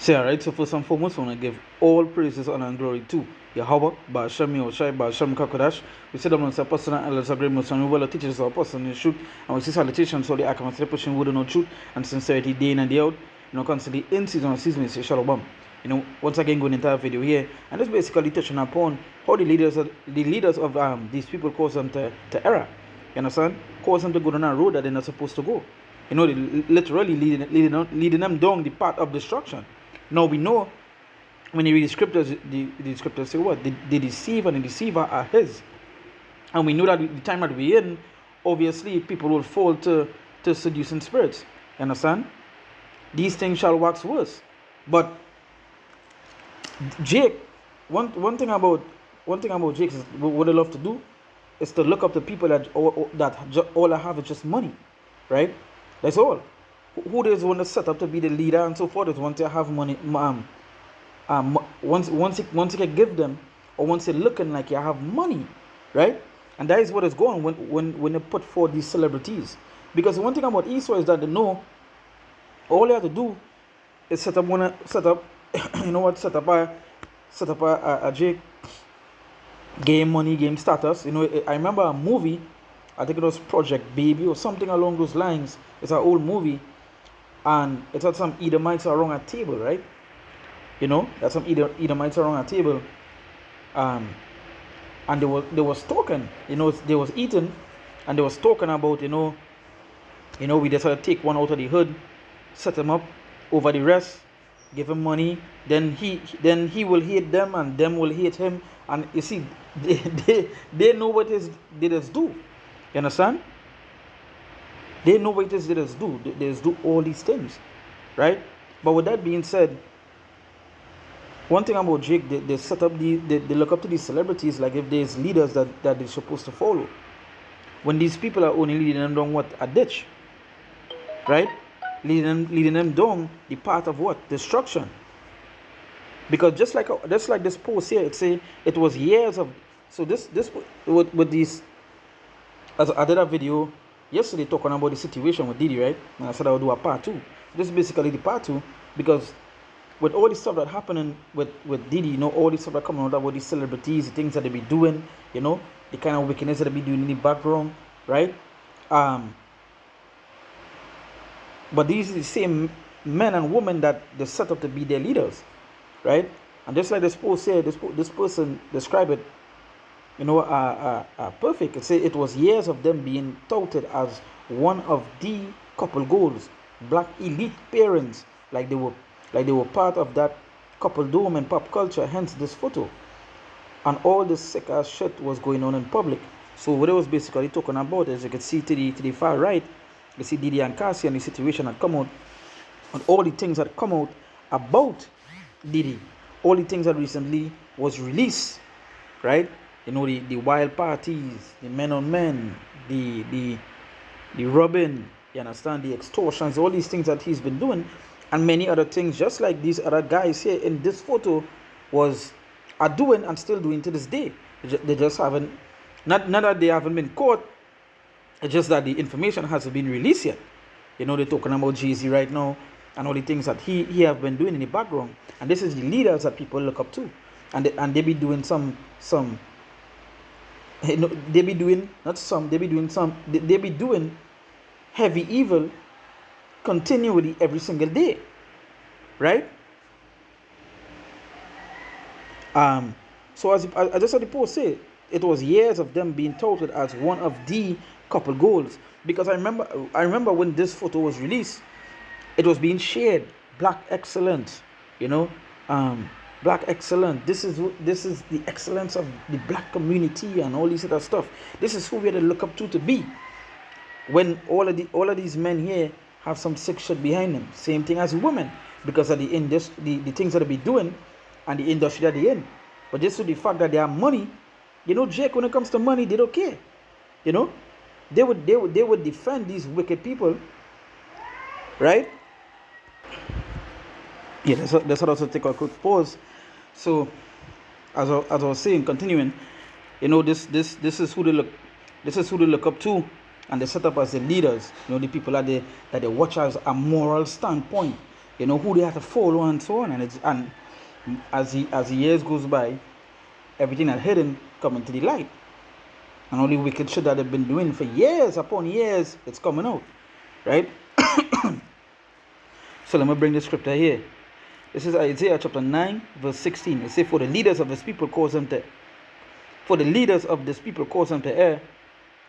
So, alright, so first and foremost, I want to give all praises, honor, and glory to Yahweh, Ba'ashem Yahushai, Ba'ashem Kakodash. We say that on our personal and as a great most and we will teach us our person in the truth. And we see salutations, so the account of pushing wood and no truth and sincerity day in and day out. Constantly in season and season, we say Shalom. Once again, going into our video here, and this basically touching upon how the leaders of these people cause them to error. You understand? Cause them to go down a road that they're not supposed to go. They literally leading them down the path of destruction. Now we know when you read the scriptures, the scriptures say what? The deceiver and the deceiver are his. And we know that the time that we're in, obviously people will fall to seducing spirits. You understand? These things shall wax worse. But Jake, one thing about Jake is what I love to do is to look up the people that all I have is just money, right? That's all. Who is want to set up to be the leader and so forth is want to have money. Once you can give them, or once you're looking like you have money, right? And that is what is going when you put forth these celebrities. Because one thing about Esau is that they know all you have to do is set up a Jake game money, game status. I remember a movie, I think it was Project Baby or something along those lines. It's an old movie, and it had some Edomites around a table, right? That's some Edomites around a table, and they was talking. They was eating, and they was talking about we decided to take one out of the hood, set him up over the rest, give him money. Then he will hate them, and them will hate him. And you see, they know what they just do. You understand? They know what it is they just do. They just do all these things, right? But with that being said, one thing about Jake, they set up they look up to these celebrities like if there's leaders that they're supposed to follow. When these people are only leading them down a ditch, right? Leading them down the path of what? Destruction. Because just like this post here, it was years of. So this with these, as I did a video yesterday talking about the situation with Diddy, right? And I said I would do a part 2. This is basically the part 2, because with all the stuff that happening with Diddy, all the stuff that coming out about these celebrities, the things that they be doing, the kind of wickedness that they be doing in the background, right? But these are the same men and women that they set up to be their leaders, right? And just like this post here, this person described it, perfect. It said it was years of them being touted as one of the couple goals, black elite parents, like they were part of that couple dome in pop culture. Hence this photo, and all this sick ass shit was going on in public. So what it was basically talking about, as you can see to the far right, you see Diddy and Cassie and the situation that come out, and all the things that come out about Diddy, all the things that recently was released, right? The wild parties, the men on men, the robbing, you understand, the extortions, all these things that he's been doing, and many other things, just like these other guys here in this photo are doing and still doing to this day. They just haven't, not that they haven't been caught, it's just that the information hasn't been released yet. They're talking about Jay-Z right now and all the things that he have been doing in the background. And this is the leaders that people look up to. And they be doing they be doing heavy evil continually every single day, right? So as I just saw the post say, it was years of them being touted as one of the couple goals. Because I remember when this photo was released, it was being shared. Black excellence, Black excellence. This is the excellence of the black community and all this other stuff. This is who we had to look up to be. When all of these men here have some sick shit behind them. Same thing as women, because of the things that they be doing and the industry that they're in. But just to the fact that they have money, Jake, when it comes to money, they don't care. They would defend these wicked people, right? Yeah, let's also take a quick pause. So, as I was saying, continuing, this is who they look up to, and they set up as the leaders. The people that they watch as a moral standpoint. You know who they have to follow and so on, and as the years goes by, everything that hidden coming to the light, and all the wicked shit that they've been doing for years upon years, it's coming out, right? So let me bring the scripture here. This is Isaiah chapter 9, verse 16. It says, for the leaders of this people cause them to err,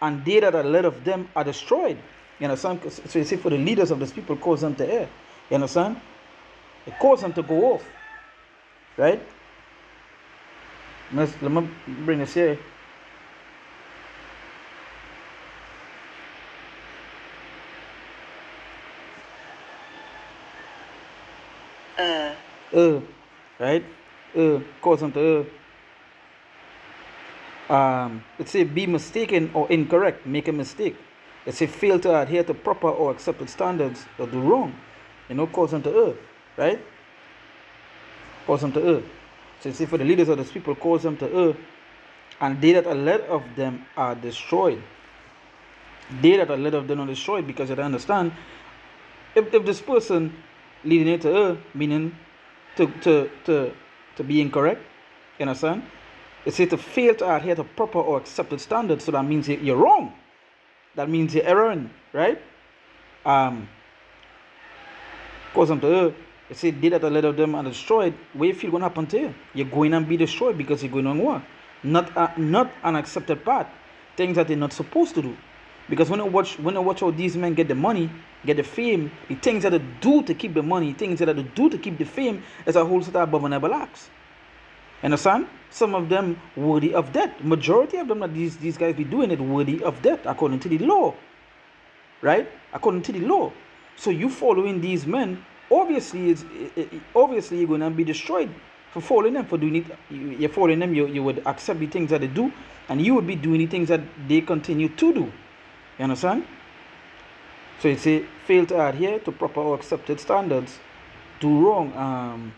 and they that are led of them are destroyed. You understand? So you see, for the leaders of this people cause them to err. You understand? It caused them to go off. Right? Let me bring this here. Right? Cause them to it say be mistaken or incorrect, make a mistake. It say fail to adhere to proper or accepted standards or do wrong. You know, cause them to right? Cause them to So it say for the leaders of this people cause them to and they that are led of them are destroyed. They that are led of them are destroyed, because you understand, if this person leading it to meaning to be incorrect, you understand? It says to fail to adhere to proper or accepted standards, so that means you're wrong. That means you're erring, right? Cause them to it says they that are led of them are destroyed. What you feel gonna happen to you? You're going to be destroyed because you're going on what? Not an accepted path. Things that they're not supposed to do. Because when you watch how these men get the money, get the fame, the things that they do to keep the money, things that they do to keep the fame, is a whole set of abominable acts. Understand? Some of them worthy of death. Majority of them that these guys be doing it worthy of death according to the law. Right? According to the law. So you following these men, obviously you're going to be destroyed for following them, for doing it. You're following them, you would accept the things that they do, and you would be doing the things that they continue to do. You understand? So it say fail to adhere to proper or accepted standards, do wrong.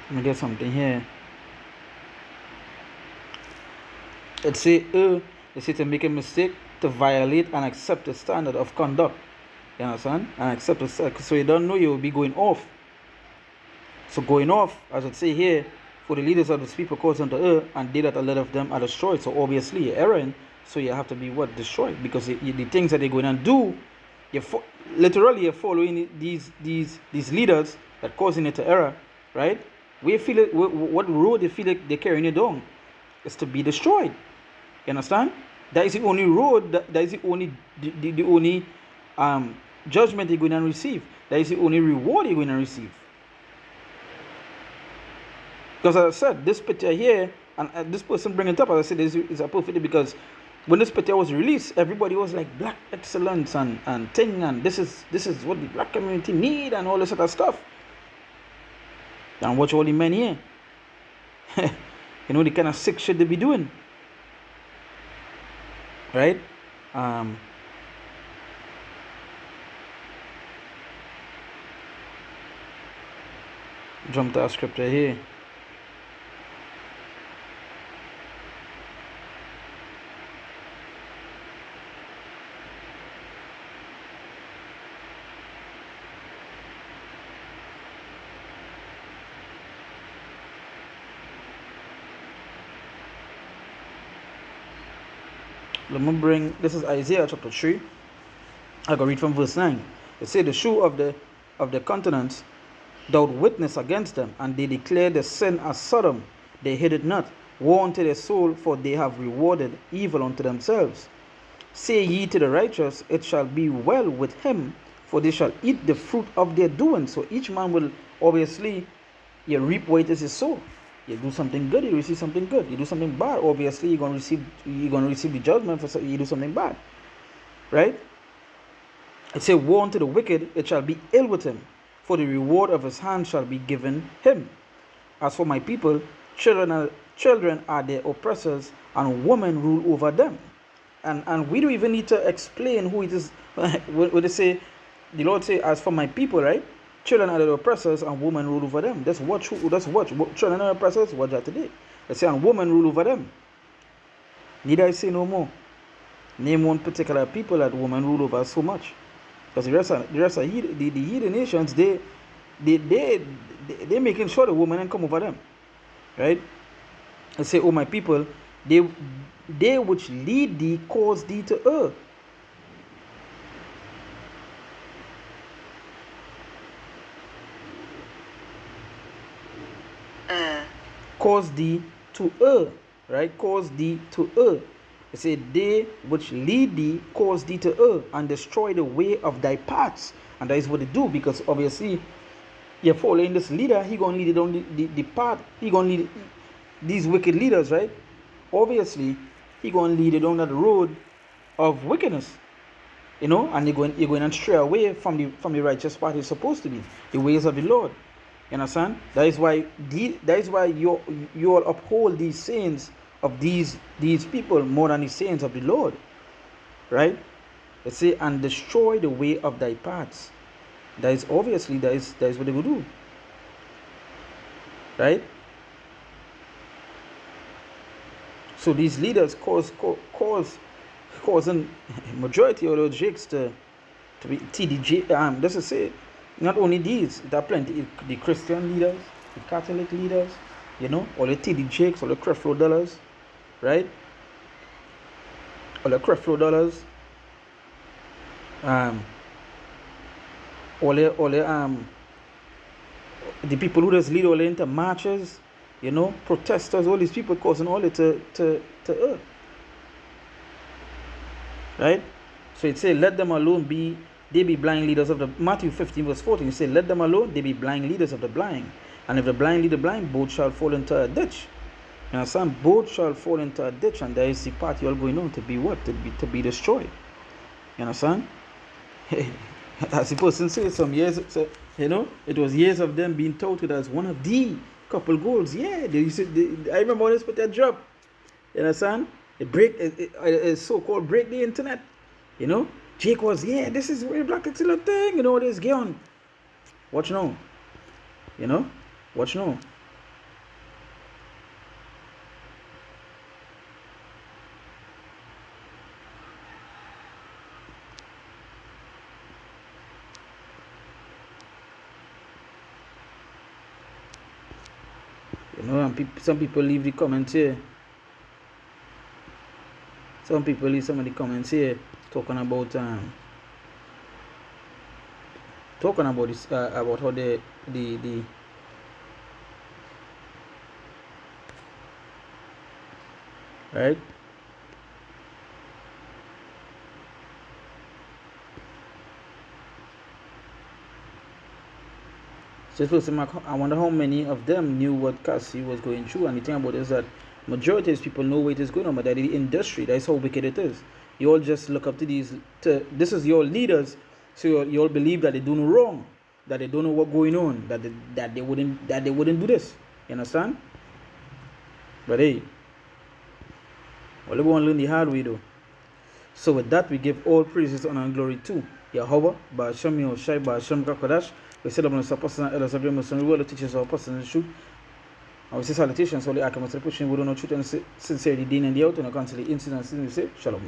Let me get something here. It say to make a mistake, to violate and accept the standard of conduct. You understand? And accept it. So you don't know, you will be going off. So going off, as it say here, for the leaders of this people cause them to err, and they that are led of them are destroyed. So obviously you're erring, so you have to be what? Destroyed. Because the things that they're going to do, literally you're following these leaders that causing it to error, right? We feel it, what road they feel like they're carrying it down is to be destroyed. You understand? That is the only road, that is the only judgment you're going to receive. That is the only reward you're going to receive. Because as I said, this picture here, and this person bring it up, as I said, is a perfect, because when this picture was released, everybody was like black excellence and thing, and this is what the black community need, and all this other stuff. And watch all the men here. You know the kind of sick shit they be doing. Right? Jump to our scripture here. Let me bring, this is Isaiah chapter 3. I can read from verse 9. It says, the shoe of the continents thou witness against them, and they declared the sin as Sodom. They hid it not. Woe unto their soul, for they have rewarded evil unto themselves. Say ye to the righteous, it shall be well with him, for they shall eat the fruit of their doing. So each man will, obviously, you reap what is his soul. You do something good, you receive something good. You do something bad, obviously you're gonna receive the judgment for you do something bad. Right? It says, woe unto the wicked, it shall be ill with him, for the reward of his hand shall be given him. As for my people, children are their oppressors, and women rule over them. And we don't even need to explain who it is. When they say, the Lord say, as for my people, right? children are the oppressors and women rule over them. That's what children are oppressors, watch that today. They say and women rule over them. Need I say no more? Name one particular people that women rule over so much. Because the rest of the heathen nations, they making sure the women come over them. Right? They say, oh my people, they which lead thee cause thee to err. Cause thee to err, right? Cause thee to err. It said, they which lead thee cause thee to err and destroy the way of thy paths. And that is what they do, because obviously you're following this leader, he gonna lead it on the path, he gonna lead these wicked leaders, right? Obviously, he gonna lead it on the road of wickedness. You know, and you're going to stray away from the righteous path it's supposed to be, the ways of the Lord. You understand? That is why you all uphold these sayings of these people more than the sayings of the Lord. Right? Let's say, and destroy the way of thy paths. That is obviously that is what they will do. Right? So these leaders causing majority of those jakes to be TDJ. This is it. Not only these, there are plenty, the Christian leaders, the Catholic leaders, you know, all the TD Jakes, all the Creflo Dollars, right? All the Creflo Dollars, the people who just lead all into marches, you know, protesters, all these people causing all it to earth. Right? So it says, let them alone they be blind leaders of the, Matthew 15 verse 14, it says, let them alone, they be blind leaders of the blind. And if the blind lead the blind, both shall fall into a ditch. You understand? Both shall fall into a ditch, and there is the party all going on to be what? To be destroyed. You understand? As the person said some years, so, you know, it was years of them being touted as one of the couple goals. Yeah, I remember when they put that job. You understand? It so-called break the internet. You know? Jake was, yeah, this is where Black Excellent thing, you know, this Gion. Watch now. You know? Watch now. You know, and some people leave the comments here. Some people leave some of the comments here talking about this about how the right. So I wonder how many of them knew what Cassie was going through. And the thing about it is that majority of these people know what is going on, but that the industry, that's how wicked it is. You all just look up to this is your leaders, so you all believe that they do no wrong, that they don't know what's going on, that they wouldn't do this. You understand? But hey, well, we want to learn the hard way though. So with that, we give all praises, honor, and glory to Yahweh, Ba'ashem Yahushai, Ba'ashem Kakadash. We set up on the apostles and elders of the Muslim world, the teachers of apostles and the truth. And we say salutations, all the Akamas, pushing, we don't know truth and sincerity, Dean and the out, and I cancel the incidents, and we say, Shalom.